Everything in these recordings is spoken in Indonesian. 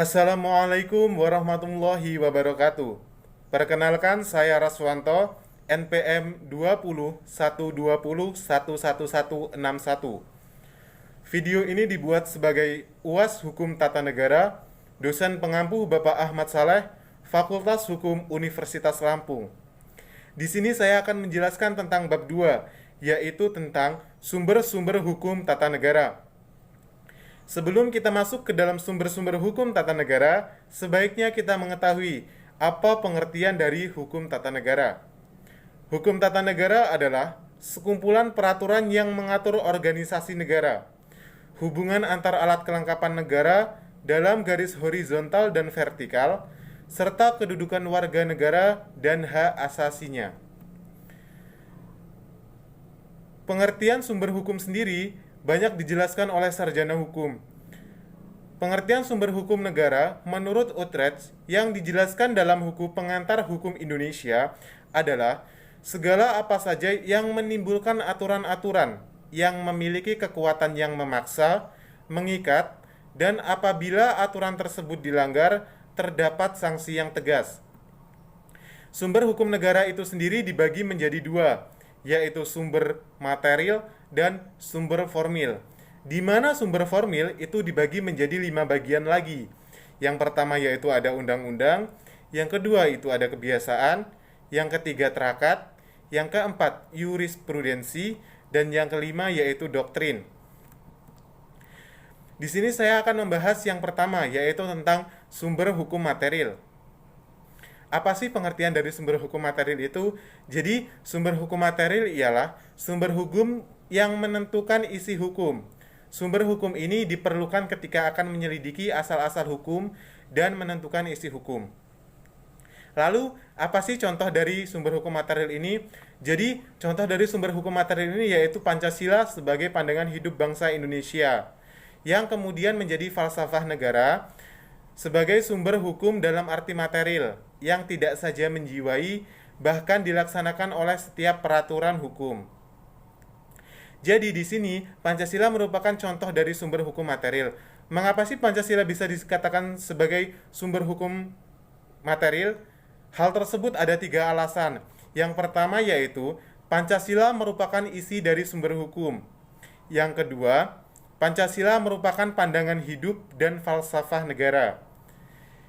Assalamualaikum warahmatullahi wabarakatuh. Perkenalkan, saya Raswanto, NPM 2012011161. Video ini dibuat sebagai UAS Hukum Tata Negara, dosen pengampu Bapak Ahmad Saleh, Fakultas Hukum Universitas Lampung. Di sini saya akan menjelaskan tentang bab 2, yaitu tentang sumber-sumber hukum tata negara. Sebelum kita masuk ke dalam sumber-sumber hukum tata negara, sebaiknya kita mengetahui apa pengertian dari hukum tata negara. Hukum tata negara adalah sekumpulan peraturan yang mengatur organisasi negara, hubungan antar alat kelengkapan negara dalam garis horizontal dan vertikal, serta kedudukan warga negara dan hak asasinya. Pengertian sumber hukum sendiri banyak dijelaskan oleh sarjana hukum. Pengertian sumber hukum negara menurut Utrecht yang dijelaskan dalam Hukum Pengantar Hukum Indonesia adalah segala apa saja yang menimbulkan aturan-aturan yang memiliki kekuatan yang memaksa, mengikat, dan apabila aturan tersebut dilanggar, terdapat sanksi yang tegas. Sumber hukum negara itu sendiri dibagi menjadi dua, yaitu sumber material dan sumber formil. Di mana sumber formil itu dibagi menjadi 5 bagian lagi. Yang pertama yaitu ada undang-undang, yang kedua itu ada kebiasaan, yang ketiga terakat, yang keempat jurisprudensi, dan yang kelima yaitu doktrin. Di sini saya akan membahas yang pertama, yaitu tentang sumber hukum material. Apa sih pengertian dari sumber hukum material itu? Jadi, sumber hukum material ialah sumber hukum yang menentukan isi hukum. Sumber hukum ini diperlukan ketika akan menyelidiki asal-asal hukum dan menentukan isi hukum. Lalu, apa sih contoh dari sumber hukum material ini? Jadi, contoh dari sumber hukum material ini yaitu Pancasila sebagai pandangan hidup bangsa Indonesia, yang kemudian menjadi falsafah negara sebagai sumber hukum dalam arti material, yang tidak saja menjiwai, bahkan dilaksanakan oleh setiap peraturan hukum. Jadi di sini Pancasila merupakan contoh dari sumber hukum material. Mengapa sih Pancasila bisa dikatakan sebagai sumber hukum material? Hal tersebut ada 3 alasan. Yang pertama yaitu Pancasila merupakan isi dari sumber hukum. Yang kedua, Pancasila merupakan pandangan hidup dan falsafah negara.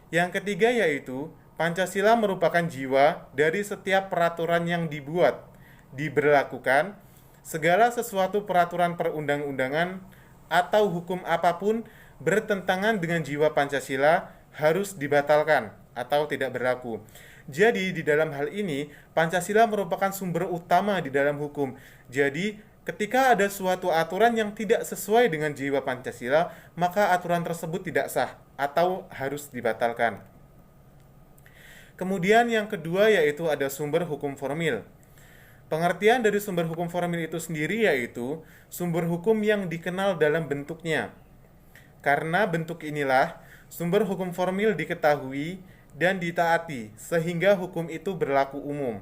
Yang ketiga yaitu Pancasila merupakan jiwa dari setiap peraturan yang dibuat, diberlakukan. Segala sesuatu peraturan perundang-undangan atau hukum apapun bertentangan dengan jiwa Pancasila harus dibatalkan atau tidak berlaku. Jadi di dalam hal ini Pancasila merupakan sumber utama di dalam hukum. Jadi ketika ada suatu aturan yang tidak sesuai dengan jiwa Pancasila, maka aturan tersebut tidak sah atau harus dibatalkan. Kemudian yang kedua yaitu ada sumber hukum formil. Pengertian dari sumber hukum formil itu sendiri yaitu sumber hukum yang dikenal dalam bentuknya. Karena bentuk inilah sumber hukum formil diketahui dan ditaati sehingga hukum itu berlaku umum.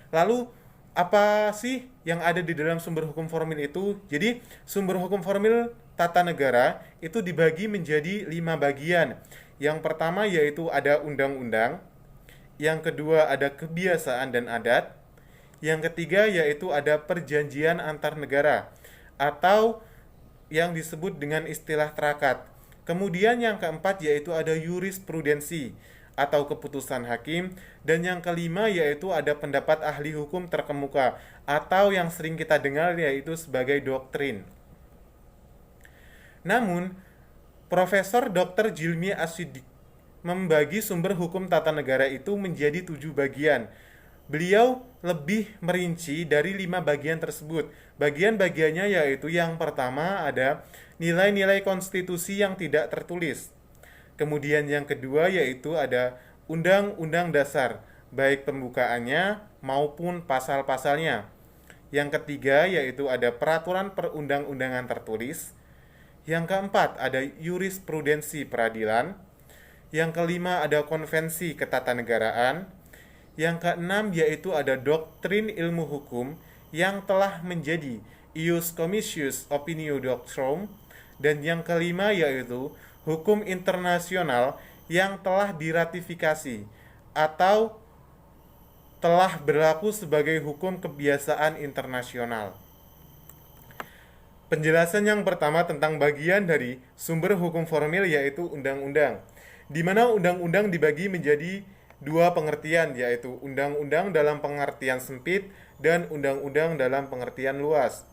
Lalu apa sih yang ada di dalam sumber hukum formil itu? Jadi sumber hukum formil tata negara itu dibagi menjadi 5 bagian. Yang pertama yaitu ada undang-undang, yang kedua ada kebiasaan dan adat, yang ketiga yaitu ada perjanjian antar negara atau yang disebut dengan istilah terakat. Kemudian yang keempat yaitu ada jurisprudensi atau keputusan hakim, dan yang kelima yaitu ada pendapat ahli hukum terkemuka atau yang sering kita dengar yaitu sebagai doktrin. Namun, Profesor Dr. Jilmi As-Siddiq membagi sumber hukum tata negara itu menjadi 7 bagian. Beliau lebih merinci dari 5 bagian tersebut. Bagian-bagiannya yaitu yang pertama ada nilai-nilai konstitusi yang tidak tertulis. Kemudian yang kedua yaitu ada undang-undang dasar, baik pembukaannya maupun pasal-pasalnya. Yang ketiga yaitu ada peraturan perundang-undangan tertulis. Yang keempat ada jurisprudensi peradilan. Yang kelima ada konvensi ketatanegaraan. Yang keenam yaitu ada doktrin ilmu hukum yang telah menjadi ius comitius opinio doctrum. Dan yang kelima yaitu hukum internasional yang telah diratifikasi atau telah berlaku sebagai hukum kebiasaan internasional. Penjelasan yang pertama tentang bagian dari sumber hukum formil yaitu undang-undang, di mana undang-undang dibagi menjadi dua pengertian, yaitu undang-undang dalam pengertian sempit dan undang-undang dalam pengertian luas.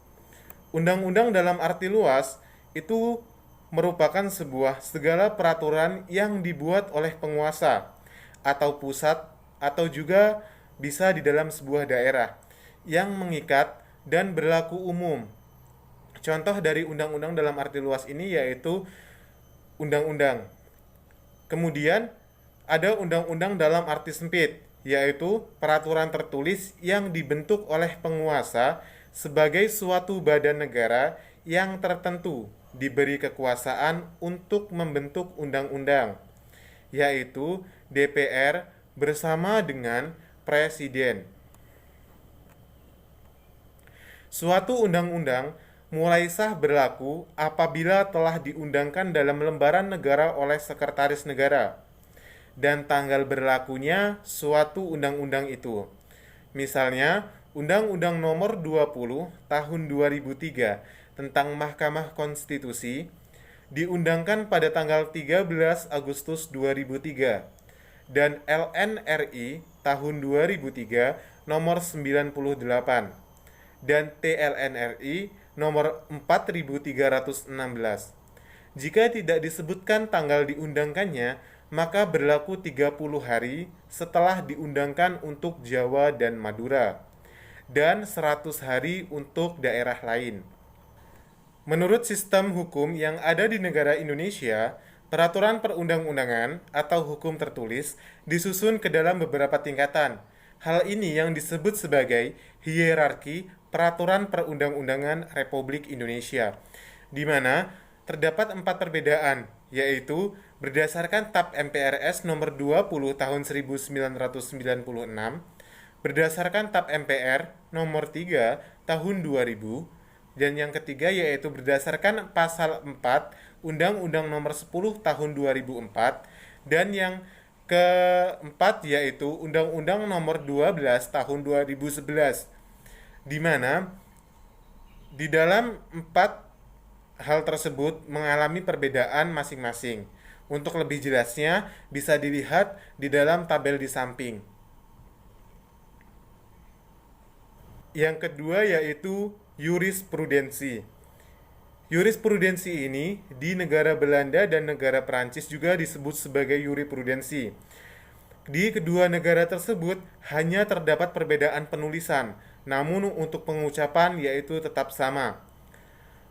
Undang-undang dalam arti luas itu merupakan sebuah segala peraturan yang dibuat oleh penguasa atau pusat atau juga bisa di dalam sebuah daerah yang mengikat dan berlaku umum. Contoh dari undang-undang dalam arti luas ini yaitu undang-undang. Kemudian ada undang-undang dalam arti sempit, yaitu peraturan tertulis yang dibentuk oleh penguasa sebagai suatu badan negara yang tertentu diberi kekuasaan untuk membentuk undang-undang, yaitu DPR bersama dengan Presiden. Suatu undang-undang mulai sah berlaku apabila telah diundangkan dalam lembaran negara oleh sekretaris negara dan tanggal berlakunya suatu undang-undang itu. Misalnya, Undang-Undang Nomor 20 Tahun 2003 tentang Mahkamah Konstitusi diundangkan pada tanggal 13 Agustus 2003 dan LNRI Tahun 2003 Nomor 98 dan TLNRI nomor 4316. Jika tidak disebutkan tanggal diundangkannya, maka berlaku 30 hari setelah diundangkan untuk Jawa dan Madura, dan 100 hari untuk daerah lain. Menurut sistem hukum yang ada di negara Indonesia, peraturan perundang-undangan atau hukum tertulis disusun ke dalam beberapa tingkatan. Hal ini yang disebut sebagai hierarki peraturan perundang-undangan Republik Indonesia, di mana terdapat 4 perbedaan, yaitu berdasarkan TAP MPRS nomor 20 tahun 1996, berdasarkan TAP MPR nomor 3 tahun 2000, dan yang ketiga yaitu berdasarkan pasal 4 Undang-Undang nomor 10 tahun 2004, dan yang keempat yaitu Undang-Undang nomor 12 tahun 2011, di mana di dalam 4 hal tersebut mengalami perbedaan masing-masing. Untuk lebih jelasnya bisa dilihat di dalam tabel di samping. Yang kedua yaitu jurisprudensi. Jurisprudensi ini di negara Belanda dan negara Perancis juga disebut sebagai jurisprudensi. Di kedua negara tersebut hanya terdapat perbedaan penulisan, namun untuk pengucapan yaitu tetap sama.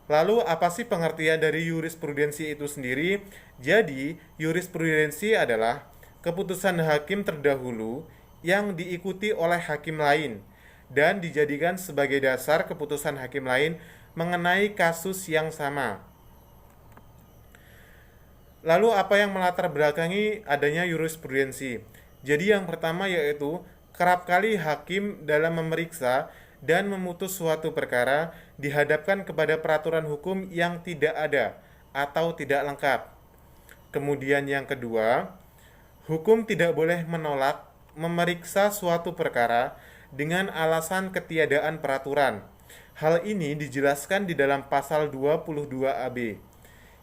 Lalu apa sih pengertian dari jurisprudensi itu sendiri? Jadi, jurisprudensi adalah keputusan hakim terdahulu yang diikuti oleh hakim lain dan dijadikan sebagai dasar keputusan hakim lain mengenai kasus yang sama. Lalu apa yang melatar belakangi adanya jurisprudensi? Jadi yang pertama yaitu kerap kali hakim dalam memeriksa dan memutus suatu perkara dihadapkan kepada peraturan hukum yang tidak ada atau tidak lengkap. Kemudian yang kedua, hukum tidak boleh menolak memeriksa suatu perkara dengan alasan ketiadaan peraturan. Hal ini dijelaskan di dalam pasal 22 AB.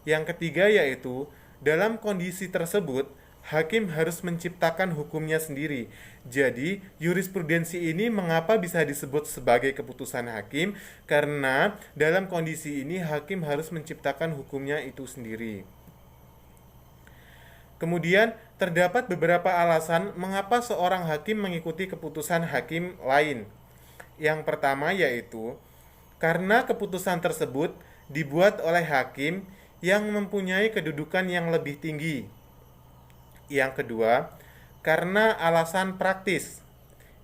Yang ketiga yaitu dalam kondisi tersebut hakim harus menciptakan hukumnya sendiri. Jadi, jurisprudensi ini mengapa bisa disebut sebagai keputusan hakim? Karena dalam kondisi ini hakim harus menciptakan hukumnya itu sendiri. Kemudian, terdapat beberapa alasan mengapa seorang hakim mengikuti keputusan hakim lain. Yang pertama yaitu karena keputusan tersebut dibuat oleh hakim yang mempunyai kedudukan yang lebih tinggi. Yang kedua, karena alasan praktis.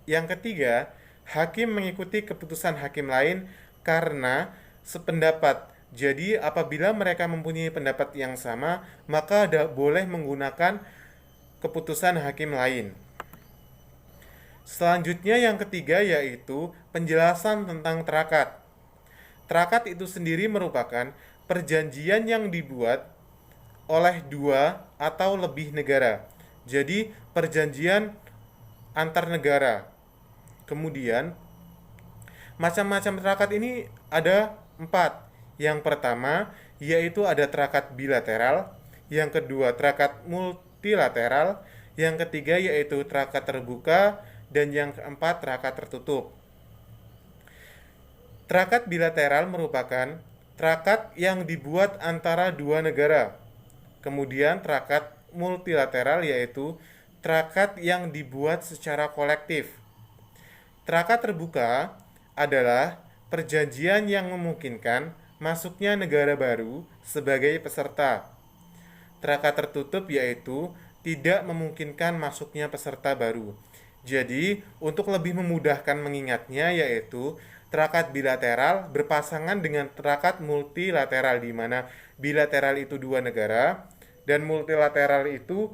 Yang ketiga, hakim mengikuti keputusan hakim lain karena sependapat. Jadi, apabila mereka mempunyai pendapat yang sama, maka boleh menggunakan keputusan hakim lain. Selanjutnya yang ketiga yaitu penjelasan tentang terakat. Terakat itu sendiri merupakan perjanjian yang dibuat oleh dua atau lebih negara. Jadi perjanjian antar negara. Kemudian macam-macam terakat ini ada 4. Yang pertama yaitu ada terakat bilateral, yang kedua terakat multilateral, yang ketiga yaitu terakat terbuka, dan yang keempat terakat tertutup. Terakat bilateral merupakan terakat yang dibuat antara dua negara. Kemudian terakat multilateral yaitu terakat yang dibuat secara kolektif. Terakat terbuka adalah perjanjian yang memungkinkan masuknya negara baru sebagai peserta. Terakat tertutup yaitu tidak memungkinkan masuknya peserta baru. Jadi, untuk lebih memudahkan mengingatnya yaitu terakat bilateral berpasangan dengan terakat multilateral, di mana bilateral itu dua negara dan multilateral itu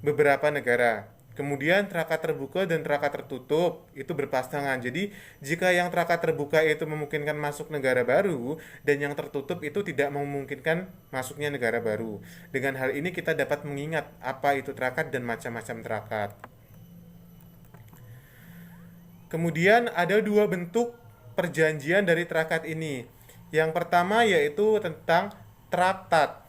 beberapa negara. Kemudian terakat terbuka dan terakat tertutup itu berpasangan. Jadi jika yang terakat terbuka itu memungkinkan masuk negara baru dan yang tertutup itu tidak memungkinkan masuknya negara baru. Dengan hal ini kita dapat mengingat apa itu terakat dan macam-macam terakat. Kemudian ada dua bentuk perjanjian dari terakat ini. Yang pertama yaitu tentang traktat,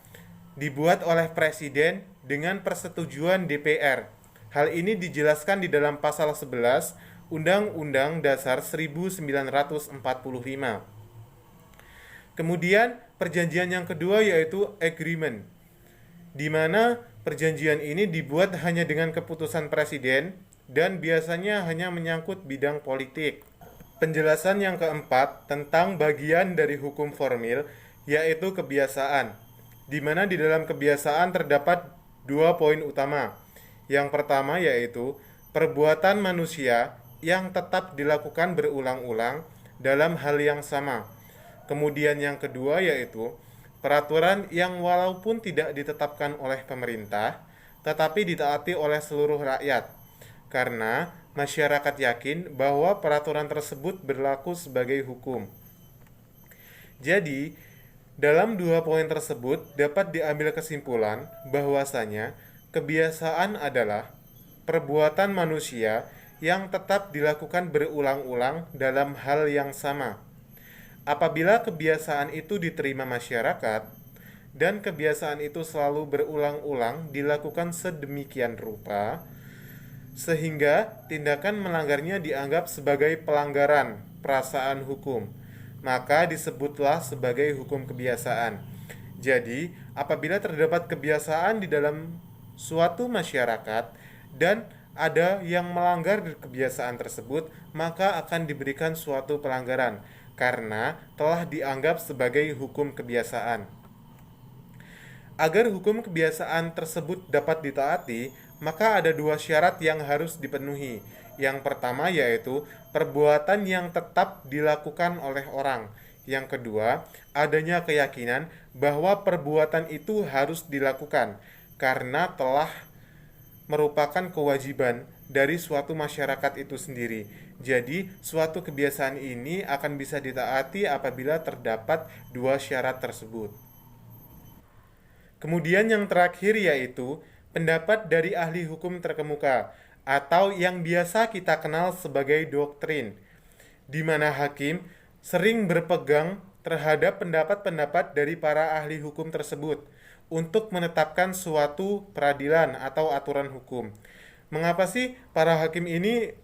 dibuat oleh presiden dengan persetujuan DPR. Hal ini dijelaskan di dalam pasal 11 Undang-Undang Dasar 1945. Kemudian perjanjian yang kedua yaitu agreement, di mana perjanjian ini dibuat hanya dengan keputusan presiden dan biasanya hanya menyangkut bidang politik. Penjelasan yang keempat tentang bagian dari hukum formil yaitu kebiasaan, di mana di dalam kebiasaan terdapat dua poin utama. Yang pertama yaitu perbuatan manusia yang tetap dilakukan berulang-ulang dalam hal yang sama. Kemudian yang kedua yaitu peraturan yang walaupun tidak ditetapkan oleh pemerintah tetapi ditaati oleh seluruh rakyat, karena masyarakat yakin bahwa peraturan tersebut berlaku sebagai hukum. Jadi, dalam dua poin tersebut dapat diambil kesimpulan bahwasanya kebiasaan adalah perbuatan manusia yang tetap dilakukan berulang-ulang dalam hal yang sama. Apabila kebiasaan itu diterima masyarakat dan kebiasaan itu selalu berulang-ulang dilakukan sedemikian rupa sehingga tindakan melanggarnya dianggap sebagai pelanggaran perasaan hukum, maka disebutlah sebagai hukum kebiasaan. Jadi, apabila terdapat kebiasaan di dalam suatu masyarakat dan ada yang melanggar kebiasaan tersebut, maka akan diberikan suatu pelanggaran karena telah dianggap sebagai hukum kebiasaan. Agar hukum kebiasaan tersebut dapat ditaati, maka ada dua syarat yang harus dipenuhi. Yang pertama yaitu perbuatan yang tetap dilakukan oleh orang. Yang kedua, adanya keyakinan bahwa perbuatan itu harus dilakukan karena telah merupakan kewajiban dari suatu masyarakat itu sendiri. Jadi, suatu kebiasaan ini akan bisa ditaati apabila terdapat dua syarat tersebut. Kemudian yang terakhir yaitu pendapat dari ahli hukum terkemuka atau yang biasa kita kenal sebagai doktrin, di mana hakim sering berpegang terhadap pendapat-pendapat dari para ahli hukum tersebut untuk menetapkan suatu peradilan atau aturan hukum. Mengapa sih para hakim ini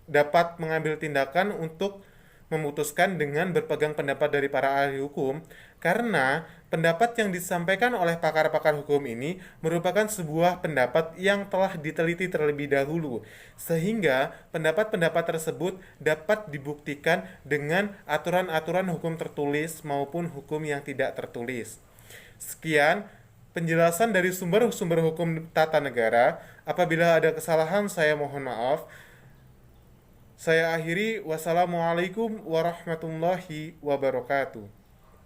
dapat mengambil tindakan untuk memutuskan dengan berpegang pendapat dari para ahli hukum? Karena pendapat yang disampaikan oleh pakar-pakar hukum ini merupakan sebuah pendapat yang telah diteliti terlebih dahulu, sehingga pendapat-pendapat tersebut dapat dibuktikan dengan aturan-aturan hukum tertulis maupun hukum yang tidak tertulis. Sekian penjelasan dari sumber-sumber hukum tata negara. Apabila ada kesalahan, saya mohon maaf. Saya akhiri, wassalamualaikum warahmatullahi wabarakatuh.